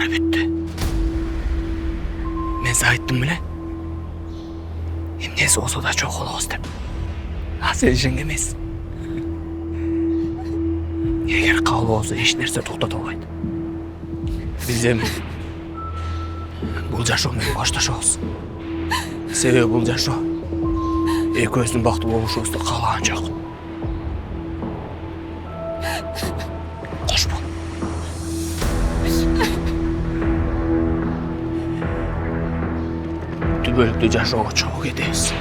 баары бүттү. Мен сага айттым беле. Эмнеси болсо да чогулабыз деп. А сен ишенген эмес. Эгер кабыл болсо эч нерсе токтото албайт. Биз эми бул жашоо менен башташабыз. Себеби бул жашоо экөөбүздүн бактылуу болушубузду каалаган жок. Кош бол. Түбөлүктүү жашоого чогуу кетебиз.